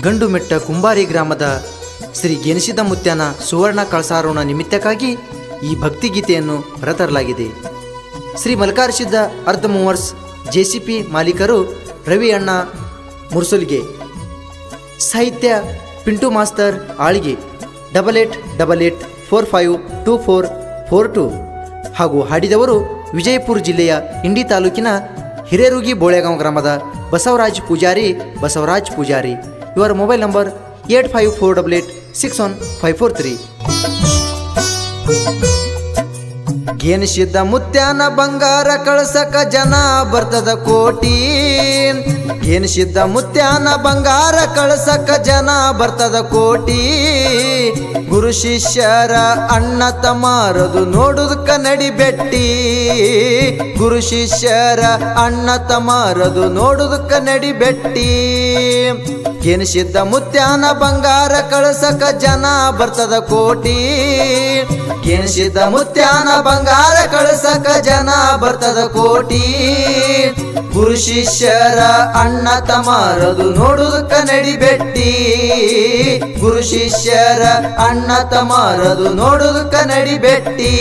ಗಂಡುಮೆಟ್ಟ ಕುಂಬಾರಿ ಗ್ರಾಮದ ಶ್ರೀ ಗೆನಿಸಿದ ಮುತ್ಯನ ಸುವರ್ಣ ಕಳಸಾರೋಹಣ ನಿಮಿತ್ತಕ್ಕಾಗಿ ಈ ಭಕ್ತಿಗೀತೆಯನ್ನು ಹೊರತರಲಾಗಿದೆ. ಶ್ರೀ ಮಲ್ಕಾರ್ಸಿದ್ದ ಅರ್ಧ ಮೂವರ್ಸ್ ಜೆಸಿಪಿ ಮಾಲೀಕರು ರವಿ ಅಣ್ಣ ಮುರ್ಸುಲ್ಗೆ. ಸಾಹಿತ್ಯ ಪಿಂಟು ಮಾಸ್ತರ್ ಆಳ್ಗೆ 8888452442 ಹಾಗೂ ಹಾಡಿದವರು ವಿಜಯಪುರ ಜಿಲ್ಲೆಯ ಇಂಡಿ ತಾಲೂಕಿನ ಹಿರೇರುಗಿ ಬೋಳೆಗಾಂವ್ ಗ್ರಾಮದ ಬಸವರಾಜ್ ಪೂಜಾರಿ. ಇವರ ಮೊಬೈಲ್ ನಂಬರ್ 8548861543. ಗೆನಿಸಿದ ಮುತ್ಯಾನ ಬಂಗಾರ ಕಳಸಕ ಜನ ಬರ್ತದ ಕೋಟಿ. ಗೆನಿಸಿದ ಮುತ್ಯಾನ ಬಂಗಾರ ಕಳಸಕ ಜನ ಬರ್ತದ ಕೋಟಿ. ಗುರು ಶಿಷ್ಯರ ಅಣ್ಣ ತಮಾರದು ನೋಡುದಕ್ಕ ನಡಿ ಬೆಟ್ಟಿ. ಗುರು ಶಿಷ್ಯರ ಅಣ್ಣ ತಮಾರದು ನೋಡುದಕ್ಕ ನಡಿ ಬೆಟ್ಟಿ. ಗೆನಿಸಿದ್ದ ಮುತ್ಯಾನ ಬಂಗಾರ ಕಳಸಕ ಜನ ಬರ್ತದ ಕೋಟಿ. ಗೆನಿಸಿದ್ದ ಮುತ್ಯಾನ ಬಂಗಾರ ಕಳಸಕ ಜನ ಬರ್ತದ ಕೋಟಿ. ಗುರು ಶಿಷ್ಯರ ಅಣ್ಣ ತಮಾರದು ನೋಡುದಕ್ಕ ನಡಿ ಬೆಟ್ಟಿ. ಗುರು ಶಿಷ್ಯರ ಅಣ್ಣ ತಮಾರದು ನೋಡುದಕ್ಕ ನಡಿ ಬೆಟ್ಟಿ.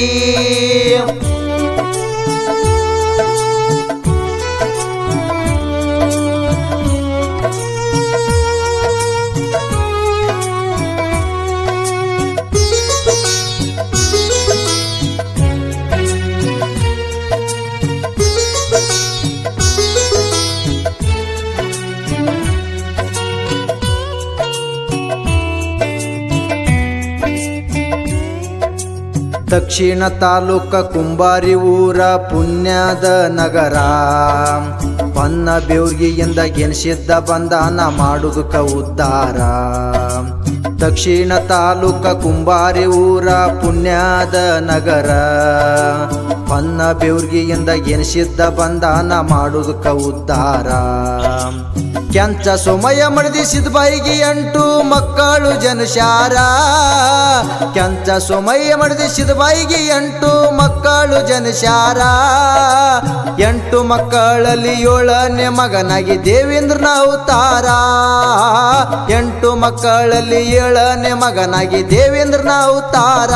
ದಕ್ಷಿಣ ತಾಲೂಕ ಕುಂಬಾರಿ ಊರ ಪುಣ್ಯದ ನಗರ. ಪನ್ನ ಬೇವ್ರಿಗೆಯಿಂದ ಗೆನಿಸಿದ್ದ ಬಂದಾನ ಮಾಡುವುದಕ್ಕ ಉದ್ಧಾರ. ದಕ್ಷಿಣ ತಾಲೂಕ ಕುಂಬಾರಿ ಊರ ಪುಣ್ಯದ ನಗರ. ಪನ್ನ ಬೇವ್ರಿಗೆಯಿಂದ ಗೆನಿಸಿದ್ದ ಬಂದಾನ ಮಾಡುವುದಕ್ಕ ಉದ್ಧಾರ. ಕೆಂಚ ಸೋಮಯ್ಯ ಮಡದಿಸಿದ ಬಾಯಿಗೆ 8 ಮಕ್ಕಳು ಜನಶಾರ. ಕೆಂಚ ಸೋಮಯ್ಯ ಮಡದಿಸಿದ ಬಾಯಿಗೆ 8 ಮಕ್ಕಳು ಜನಶಾರ. 8 ಮಕ್ಕಳಲ್ಲಿ 7ನೇ ಮಗನಾಗಿ ದೇವೇಂದ್ರನ ಅವತಾರ. 8 ಮಕ್ಕಳಲ್ಲಿ 7ನೇ ಮಗನಾಗಿ ದೇವೇಂದ್ರನ ಅವತಾರ.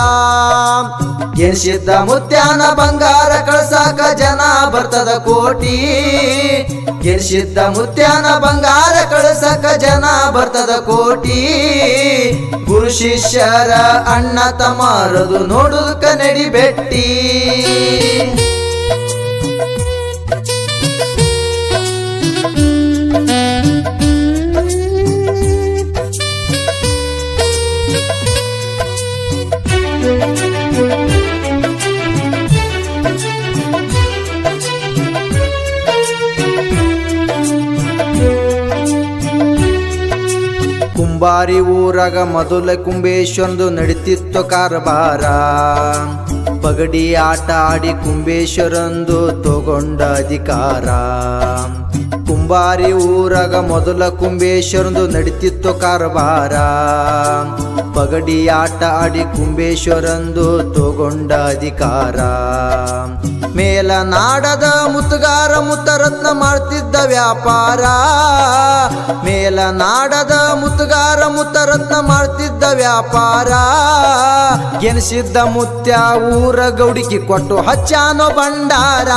ಗೆನಿಸಿದ್ದ ಮುತ್ಯಾನ ಬಂಗಾರ ಕಳಸಾಕ ಜನ ಬರ್ತದ ಕೋಟಿ. ಗೆನಿಸಿದ್ದ ಮುತ್ಯಾನ ಬಂಗಾರ ಕಳಸಕ ಜನ ಬರ್ತದ ಕೋಟಿ. ಗುರು ಶಿಷ್ಯರ ಅಣ್ಣ ತಮಾರದು ನೋಡುದಕ್ಕ ನಡಿ ಬೆಟ್ಟಿ. ಕುಂಬಾರಿ ಊರಾಗ ಮೊದಲ ಕುಂಬೇಶ್ವರಂದು ನಡೀತಿತ್ತು ಕಾರಬಾರ. ಪಗಡಿ ಆಟ ಆಡಿ ಕುಂಬೇಶ್ವರಂದು ತಗೊಂಡ ಅಧಿಕಾರ. ಕುಂಬಾರಿ ಊರಾಗ ಮೊದಲ ಕುಂಬೇಶ್ವರಂದು ನಡೀತಿತ್ತು ಕಾರಬಾರ. ಪಗಡಿ ಆಟ ಆಡಿ ಕುಂಬೇಶ್ವರಂದು ತಗೊಂಡ ಅಧಿಕಾರ. ಮೇಲನಾಡದ ಮುತ್ತುಗಾರ ಮುತ್ತರತ್ನ ಮಾಡ್ತಿದ್ದ ವ್ಯಾಪಾರ. ಮೇಲನಾಡದ ಮುತ್ತುಗಾರ ಮುತ್ತರತ್ನ ಮಾಡ್ತಿದ್ದ ವ್ಯಾಪಾರ. ಗೆನಿಸಿದ್ದ ಮುತ್ಯ ಊರ ಗೌಡಿಕಿ ಕೊಟ್ಟು ಹಚ್ಚಾನೋ ಭಂಡಾರ.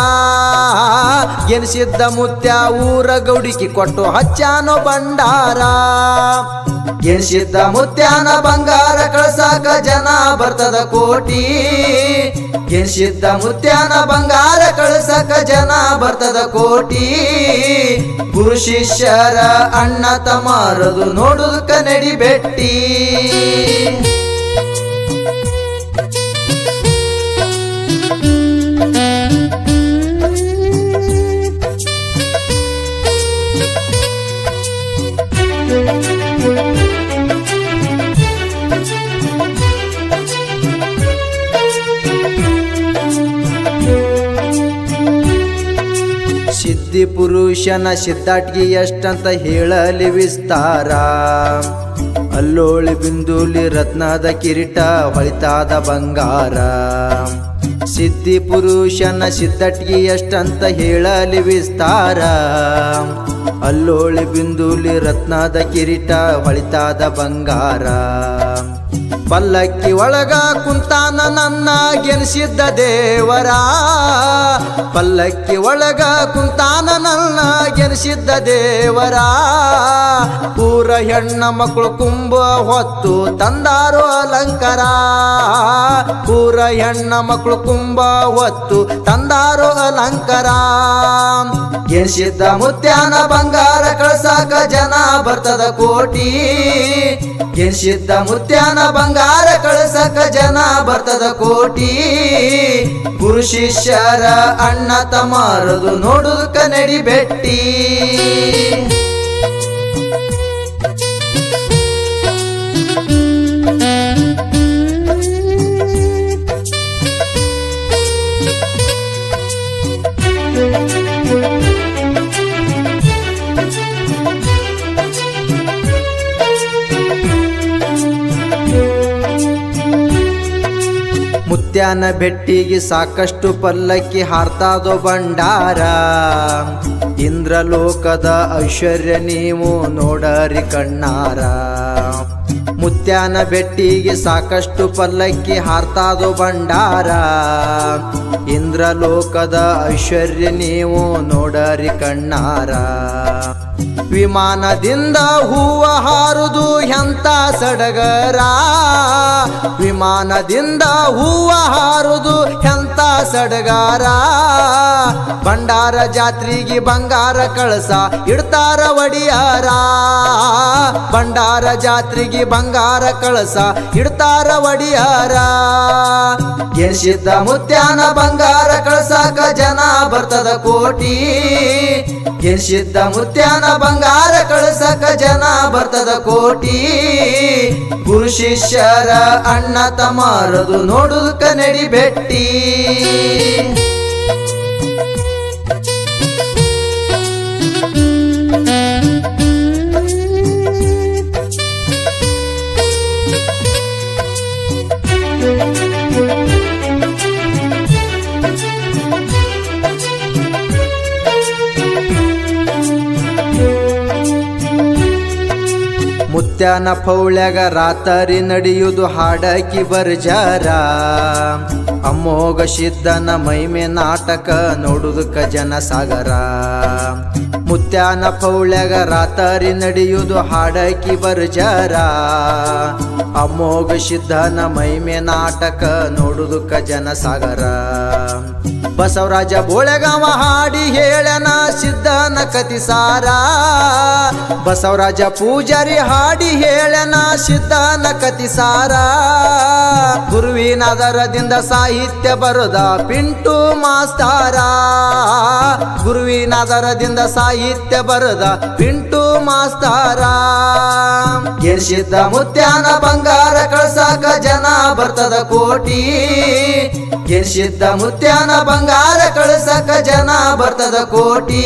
ಗೆನಿಸಿದ್ದ ಮುತ್ಯ ಊರ ಗೌಡಿಕಿ ಕೊಟ್ಟು ಹಚ್ಚಾನೋ ಭಂಡಾರ. ಗೆನಿಸಿದ್ದ ಮುತ್ಯಾನ ಬಂಗಾರ ಕಳಸಾಕ ಜನ ಬರ್ತದ ಕೋಟಿ. ಗೆನಿಸಿದ್ದ ಮುತ್ಯಾನ ಬಂಗಾರ ಕಳಸಕ ಜನ ಬರ್ತದ ಕೋಟಿ. ಗುರು ಶಿಷ್ಯರ ಅಣ್ಣ ತಮಾರದು ನೋಡುದಕ್ಕ ನಡಿ ಬೆಟ್ಟಿ. ಸಿದ್ಧಿ ಪುರುಷನ ಸಿದ್ಧಾಟ್ಗಿ ಎಷ್ಟಂತ ಹೇಳಲಿ ವಿಸ್ತಾರ. ಅಲ್ಲೋಳಿ ಬಿಂದುಲಿ ರತ್ನದ ಕಿರೀಟ ಹೊಳಿತಾದ ಬಂಗಾರ. ಸಿದ್ಧಿ ಪುರುಷನ ಸಿದ್ದಟ್ಗಿ ಎಷ್ಟಂತ ಹೇಳಲಿ ವಿಸ್ತಾರ. ಅಲ್ಲೋಳಿ ಬಿಂದುಲಿ ರತ್ನದ ಕಿರೀಟ ಹೊಳಿತಾದ ಬಂಗಾರ. ಪಲ್ಲಕ್ಕಿ ಒಳಗ ಕುಂತಾನ ನನ್ನ ಗೆನಿಸಿದ್ದ ದೇವರ. ಪಲ್ಲಕ್ಕಿ ಒಳಗ ಕುಂತಾನ ನನ್ನ ಗೆನಿಸಿದ್ದ ದೇವರ. ಊರ ಹೆಣ್ಣ ಮಕ್ಕಳು ಕುಂಬ ಹೊತ್ತು ತಂದಾರೋ ಅಲಂಕಾರ. ಊರ ಹೆಣ್ಣ ಮಕ್ಕಳು ಕುಂಬ ಹೊತ್ತು ತಂದಾರೋ ಅಲಂಕಾರ. ಗೆನಿಸಿದ್ದ ಮುತ್ಯಾನ ಬಂಗಾರ ಕಳ್ಸಾಕ ಜನ ಬರ್ತದ ಕೋಟಿ. ಗೆನಿಸಿದ್ದ ಮುತ್ಯಾನ ಬಂಗಾರ ಕಳ್ಸಕ ಜನ ಬರ್ತದ ಕೋಟಿ. ಗುರು ಶಿಷ್ಯರ ಅಣ್ಣ ತಮ್ಮರದು ನೋಡುದಕ್ಕ ನಡಿ ಬೆಟ್ಟಿ. ಮುತ್ಯಾನ ಬೆಟ್ಟಿಗೆ ಸಾಕಷ್ಟು ಪಲ್ಲಕ್ಕಿ ಹಾರ್ತಾದೋ ಭಂಡಾರ. ಇಂದ್ರಲೋಕದ ಐಶ್ವರ್ಯ ನೀವು ನೋಡರಿ ಕಣ್ಣಾರ. ಮುತ್ಯಾನ ಬೆಟ್ಟಿಗೆ ಸಾಕಷ್ಟು ಪಲ್ಲಕ್ಕಿ ಹಾರ್ತಾದೋ ಭಂಡಾರ. ಇಂದ್ರಲೋಕದ ಐಶ್ವರ್ಯ ನೀವು ನೋಡರಿ ಕಣ್ಣಾರ. ವಿಮಾನದಿಂದ ಹೂವ ಹಾರುದು ಎಂತ ಸಡಗರ. ವಿಮಾನದಿಂದ ಹೂವ ಹಾರುದು ಎಂತ ಸಡಗರ. ಭಂಡಾರ ಜಾತ್ರೆಗೆ ಬಂಗಾರ ಕಳಸ ಇಡ್ತಾರ ಒಡಿಯಾರ. ಭಂಡಾರ ಜಾತ್ರೆಗೆ ಬಂಗಾರ ಕಳಸ ಇಡ್ತಾರ ಒಡಿಯಾರ. ಗೆನಿಸಿದ್ದ ಮುತ್ಯಾನ ಬಂಗಾರ ಕಳಸಾಕ ಜನ ಬರ್ತದ ಕೋಟಿ. ಗೆನಿಸಿದ್ದ ಮುತ್ಯಾನ ಬಂಗಾರ ಕಳಸಕ ಜನ ಬರ್ತದ ಕೋಟಿ. ಗುರು ಶಿಷ್ಯರ ಅಣ್ಣ ತಮ್ಮರದು ನೋಡುದಕ್ಕ ನಡಿ ಬೆಟ್ಟಿ. ಮುತ್ಯಾನ ಪೌಳ್ಯಾಗ ರಾತರಿ ನಡೆಯುವುದು ಹಾಡಕಿ ಬರ್ಜಾರ. ಅಮೋಘ ಸಿದ್ಧನ ಮೈಮೆ ನಾಟಕ ನೋಡುದಕ್ಕ ಜನಸಾಗರ. ಮುತ್ಯಾನ ಪೌಳ್ಯಾಗ ರಾತರಿ ನಡೆಯುವುದು ಹಾಡಕಿ ಬರ್ಜಾರ. ಅಮೋಘ ಸಿದ್ಧನ ಮೈಮೆ ನಾಟಕ ನೋಡುದಕ್ಕ ಜನಸಾಗರ. ಬಸವರಾಜ ಬೋಳೆಗಾವ ಹಾಡಿ ಹೇಳನ ಸಿದ್ಧನ ಕತಿಸಾರ. ಬಸವರಾಜ ಪೂಜಾರಿ ಹಾಡಿ ಹೇಳನ ಸಿದ್ಧನ ಕತಿಸಾರ. ಗುರುವಿನಾದರದಿಂದ ಸಾಹಿತ್ಯ ಬರುದ ಪಿಂಟು ಮಾಸ್ತಾರ. ಗುರುವಿನಾದರದಿಂದ ಸಾಹಿತ್ಯ ಬರುದ ಪಿಂಟು ಮಾಸ್ತಾರ. ಗೆನಿಸಿದ್ದ ಮುತ್ಯಾನ ಬಂಗಾರ ಕಳ್ಸಾಕ ಜನ ಬರ್ತದ ಕೋಟಿ. ಗೆನಿಸಿದ್ದ ಮುತ್ಯಾನ ಬಂಗಾರ ಕಳ್ಸಕ ಜನ ಬರ್ತದ ಕೋಟಿ.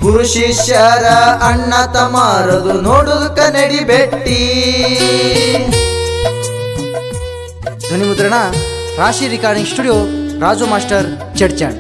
ಗುರು ಶಿಷ್ಯರ ಅಣ್ಣ ತಮ್ಮರದು ನೋಡುದಕ್ಕ ನಡಿ ಬೆಟ್ಟಿ. ಧ್ವನಿ ಮುದ್ರಣ ರಾಶಿ ರೆಕಾರ್ಡಿಂಗ್ ಸ್ಟುಡಿಯೋ, ರಾಜು ಮಾಸ್ಟರ್, ಚಡ್ಚಾಣ್.